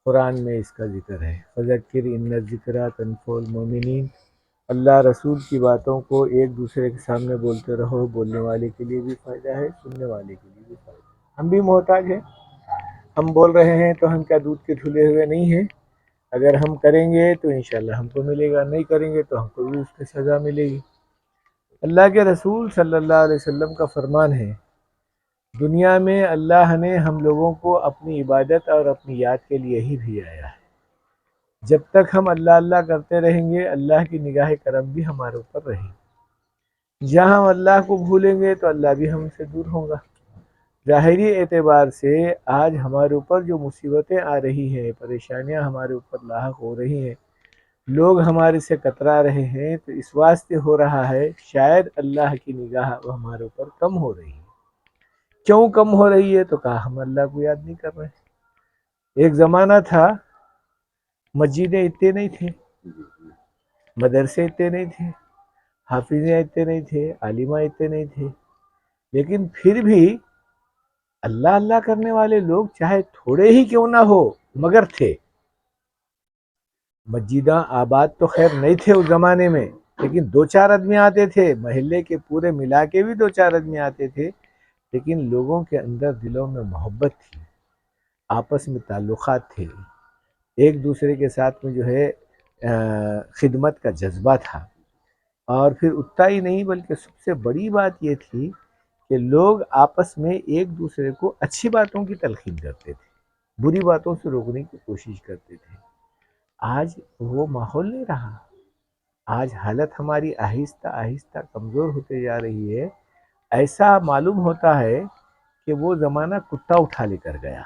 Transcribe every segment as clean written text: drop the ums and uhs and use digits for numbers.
قرآن میں اس کا ذکر ہے، فذکر ان الذکریٰ تنفع المؤمنین۔ اللہ رسول کی باتوں کو ایک دوسرے کے سامنے بولتے رہو، بولنے والے کے لیے بھی فائدہ ہے، سننے والے کے لیے بھی فائدہ ہے۔ ہم بھی محتاج ہیں، ہم بول رہے ہیں تو ہم کیا دودھ کے دھلے ہوئے نہیں ہیں؟ اگر ہم کریں گے تو انشاءاللہ ہم کو ملے گا، نہیں کریں گے تو ہم کو بھی اس کی سزا ملے گی۔ اللہ کے رسول صلی اللہ علیہ وسلم کا فرمان ہے، دنیا میں اللہ نے ہم لوگوں کو اپنی عبادت اور اپنی یاد کے لیے ہی بھیجا ہے۔ جب تک ہم اللہ اللہ کرتے رہیں گے، اللہ کی نگاہ کرم بھی ہمارے اوپر رہے گی۔ جہاں ہم اللہ کو بھولیں گے تو اللہ بھی ہم سے دور ہوگا۔ ظاہری اعتبار سے آج ہمارے اوپر جو مصیبتیں آ رہی ہیں، پریشانیاں ہمارے اوپر لاحق ہو رہی ہیں، لوگ ہمارے سے کترا رہے ہیں، تو اس واسطے ہو رہا ہے شاید اللہ کی نگاہ وہ ہمارے اوپر کم ہو رہی ہے۔ کیوں کم ہو رہی ہے؟ تو کہا ہم اللہ کو یاد نہیں کر رہے۔ ایک زمانہ تھا مسجدیں اتنے نہیں تھے، مدرسے اتنے نہیں تھے، حافظیں اتنے نہیں تھے، عالمہ اتنے نہیں تھے، لیکن پھر بھی اللہ اللہ کرنے والے لوگ چاہے تھوڑے ہی کیوں نہ ہو مگر تھے۔ مسجداں آباد تو خیر نہیں تھے اس زمانے میں، لیکن دو چار آدمی آتے تھے، محلے کے پورے ملا کے بھی دو چار آدمی آتے تھے، لیکن لوگوں کے اندر دلوں میں محبت تھی، آپس میں تعلقات تھے، ایک دوسرے کے ساتھ میں جو ہے خدمت کا جذبہ تھا۔ اور پھر اتنا ہی نہیں بلکہ سب سے بڑی بات یہ تھی کہ لوگ آپس میں ایک دوسرے کو اچھی باتوں کی تلقین کرتے تھے، بری باتوں سے روکنے کی کوشش کرتے تھے۔ آج وہ ماحول نہیں رہا، آج حالت ہماری آہستہ آہستہ کمزور ہوتے جا رہی ہے۔ ایسا معلوم ہوتا ہے کہ وہ زمانہ کتا اٹھا لے کر گیا،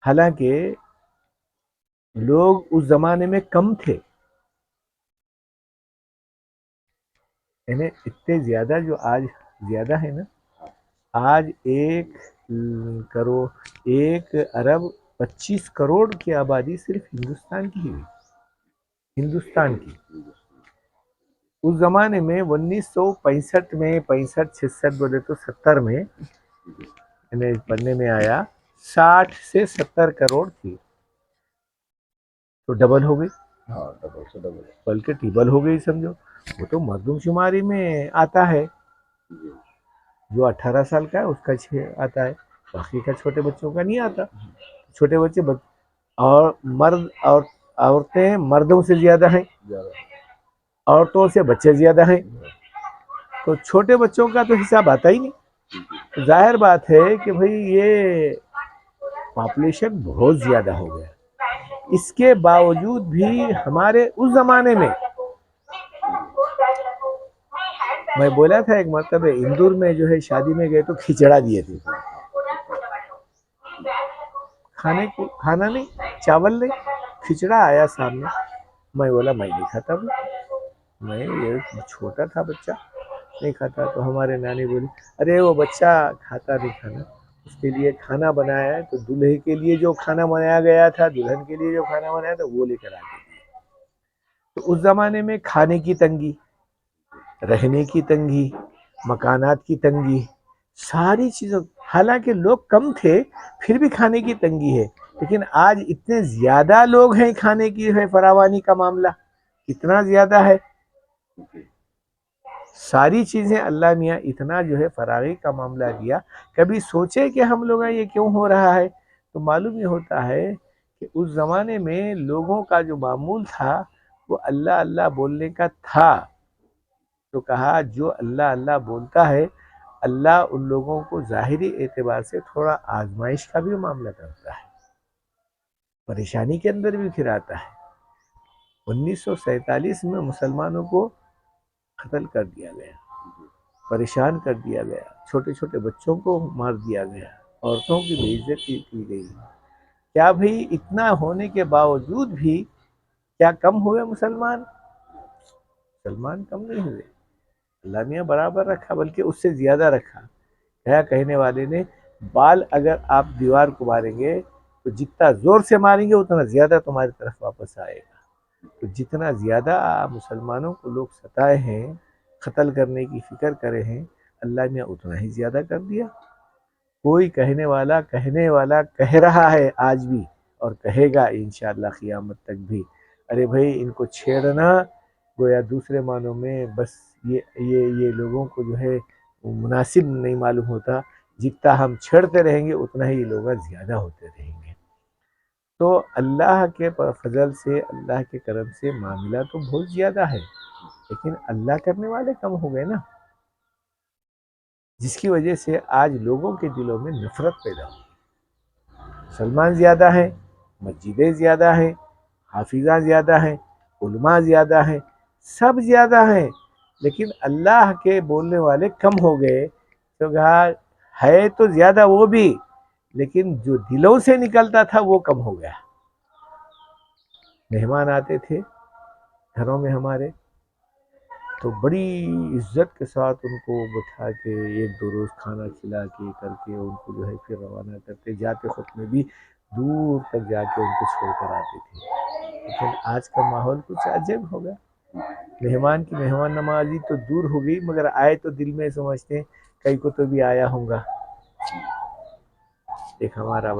حالانکہ لوگ اس زمانے میں کم تھے، یعنی اتنے زیادہ جو آج زیادہ ہے نا، آج 1 ارب 25 کروڑ کی آبادی صرف ہندوستان کی ہے، ہندوستان کی۔ اس زمانے میں 1965 میں 65 66 بولے تو 70 میں پڑھنے میں آیا 60 سے 70 کروڑ تھی، تو ڈبل ہو گئی، بلکہ ٹریبل ہو گئی سمجھو۔ وہ تو مردم شماری میں آتا ہے، جو 18 سال کا ہے اس کا آتا ہے، باقی کا چھوٹے بچوں کا نہیں آتا۔ چھوٹے بچے اور مرد اور عورتیں مردوں سے زیادہ ہیں، عورتوں سے بچے زیادہ ہیں، تو چھوٹے بچوں کا تو حساب آتا ہی نہیں۔ ظاہر بات ہے کہ بھئی یہ پاپولیشن بہت زیادہ ہو گیا، اس کے باوجود بھی ہمارے اس زمانے میں، میں بولا تھا ایک مرتبہ اندور میں جو ہے شادی میں گئے تو کھچڑا دیے تھے، کھانا نہیں، چاول نہیں، کھچڑا آیا سامنے، میں بولا میں نہیں کھاتا، میں یہ چھوٹا تھا بچہ نہیں کھاتا، تو ہمارے نانی بولی ارے وہ بچہ کھاتا نہیں کھانا، اس کے لیے کھانا بنایا ہے، تو دلہے کے لیے جو کھانا بنایا گیا تھا، دلہن کے لیے جو کھانا بنایا تھا وہ لے کر آ گئے۔ تو اس زمانے میں کھانے کی تنگی، رہنے کی تنگی، مکانات کی تنگی، ساری چیزوں، حالانکہ لوگ کم تھے پھر بھی کھانے کی تنگی ہے، لیکن آج اتنے زیادہ لوگ ہیں، کھانے کی ہے فراوانی کا معاملہ اتنا زیادہ ہے، ساری چیزیں اللہ میاں اتنا جو ہے فراغی کا معاملہ دیا۔ کبھی سوچے کہ ہم لوگ یہ کیوں ہو رہا ہے؟ تو معلوم یہ ہوتا ہے کہ اس زمانے میں لوگوں کا جو معمول تھا وہ اللہ اللہ بولنے کا تھا، تو کہا جو اللہ اللہ بولتا ہے اللہ ان لوگوں کو ظاہری اعتبار سے تھوڑا آزمائش کا بھی معاملہ کرتا ہے، پریشانی کے اندر بھی پھر آتا ہے۔ 1947 میں مسلمانوں کو قتل کر دیا گیا، پریشان کر دیا گیا، چھوٹے چھوٹے بچوں کو مار دیا گیا، عورتوں کی بے عزتی کی گئی۔ کیا بھئی اتنا ہونے کے باوجود بھی کیا کم ہوئے مسلمان؟ مسلمان کم نہیں ہوئے، اللہ میاں برابر رکھا، بلکہ اس سے زیادہ رکھا۔ کیا کہنے والے نے، بال اگر آپ دیوار کو ماریں گے تو جتنا زور سے ماریں گے اتنا زیادہ تمہاری طرف واپس آئے گا۔ تو جتنا زیادہ مسلمانوں کو لوگ ستائے ہیں، قتل کرنے کی فکر کرے ہیں، اللہ نے اتنا ہی زیادہ کر دیا۔ کوئی کہنے والا کہہ رہا ہے آج بھی اور کہے گا انشاءاللہ قیامت تک بھی، ارے بھائی ان کو چھیڑنا، گویا دوسرے معنوں میں بس یہ لوگوں کو جو ہے مناسب نہیں معلوم ہوتا، جتنا ہم چھیڑتے رہیں گے اتنا ہی یہ لوگ زیادہ ہوتے رہیں گے۔ تو اللہ کے فضل سے، اللہ کے کرم سے معاملہ تو بہت زیادہ ہے، لیکن اللہ کرنے والے کم ہو گئے نا، جس کی وجہ سے آج لوگوں کے دلوں میں نفرت پیدا ہو۔ مسلمان زیادہ ہیں، مسجدیں زیادہ ہیں، حافظہ زیادہ ہیں، علماء زیادہ ہیں، سب زیادہ ہیں، لیکن اللہ کے بولنے والے کم ہو گئے۔ تو کہا ہے تو زیادہ وہ بھی، لیکن جو دلوں سے نکلتا تھا وہ کم ہو گیا۔ مہمان آتے تھے گھروں میں ہمارے، تو بڑی عزت کے ساتھ ان کو بٹھا کے ایک دو روز کھانا کھلا کے کر کے ان کو جو ہے پھر روانہ کرتے، جاتے خود میں بھی دور تک جا کے ان کو چھوڑ کر آتے تھے۔ لیکن آج کا ماحول کچھ عجب ہو گیا، مہمان کی مہمان نوازی تو دور ہو گئی، مگر آئے تو دل میں سمجھتے ہیں کئی کو تو بھی آیا ہوں گا۔ ایک ہمارا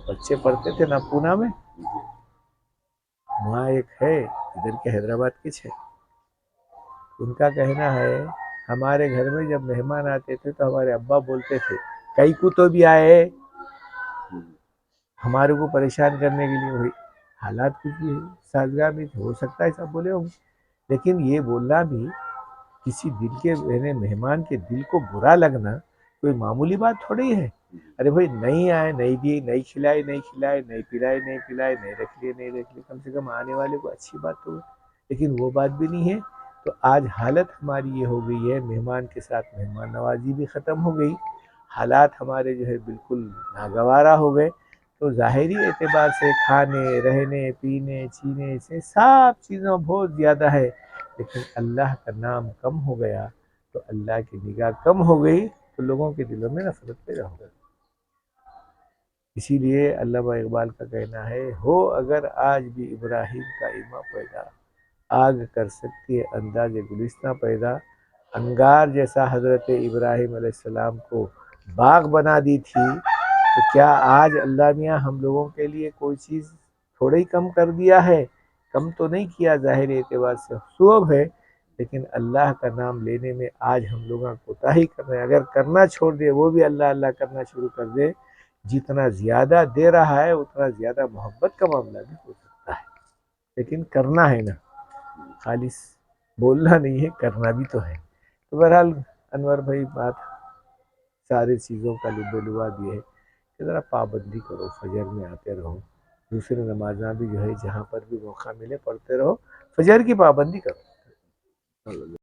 بچے پڑھتے تھے نا پونا میں، وہاں ایک ہے ادھر کے حیدرآباد کے ہے، ان کا کہنا ہے ہمارے گھر میں جب مہمان آتے تھے تو ہمارے ابا بولتے تھے کئی کو تو بھی آئے ہمارے کو پریشان کرنے کے لیے۔ وہی حالات کچھ بھی سازگار بھی ہو سکتا ہے سب بولے ہوں گے، لیکن یہ بولنا بھی کسی دل کے مہمان کے دل کو برا لگنا کوئی معمولی بات تھوڑی ہے۔ ارے بھائی نہیں آئے، نہیں دی، نہیں کھلائے، نہیں پلائے، نہیں رکھ لیے، کم سے کم آنے والے کو اچھی بات تو، لیکن وہ بات بھی نہیں ہے۔ تو آج حالت ہماری یہ ہو گئی ہے، مہمان کے ساتھ مہمان نوازی بھی ختم ہو گئی، حالات ہمارے جو ہے بالکل ناگوارا ہو گئے۔ تو ظاہری اعتبار سے کھانے، رہنے، پینے، چینے سے سب چیزوں بہت زیادہ ہے، لیکن اللہ کا نام کم ہو گیا تو اللہ کی نگاہ کم ہو گئی تو لوگوں کے دلوں میں نفرت پیدا ہو گئی۔ اسی لیے علامہ اقبال کا کہنا ہے ہو اگر آج بھی ابراہیم کا ایما پیدا، آگ کر سکتی ہے انداز گلستہ پیدا۔ انگار جیسا حضرت ابراہیم علیہ السلام کو باغ بنا دی تھی، تو کیا آج اللہ میاں ہم لوگوں کے لیے کوئی چیز تھوڑا ہی کم کر دیا ہے؟ کم تو نہیں کیا، ظاہری اعتبار سے خوب ہے، لیکن اللہ کا نام لینے میں آج ہم لوگ کوتاہی کر رہے ہیں۔ اگر کرنا چھوڑ دے، وہ بھی اللہ اللہ کرنا شروع کر دے، جتنا زیادہ دے رہا ہے اتنا زیادہ محبت کا معاملہ بھی ہو سکتا ہے، لیکن کرنا ہے نا، خالص بولنا نہیں ہے، کرنا بھی تو ہے۔ تو بہرحال انور بھائی بات ساری چیزوں کا لب و لباب یہ ہے کہ ذرا پابندی کرو، فجر میں آتے رہو، دوسرے نمازاں بھی جو ہے جہاں پر بھی موقع ملے پڑھتے رہو، فجر کی پابندی کرو۔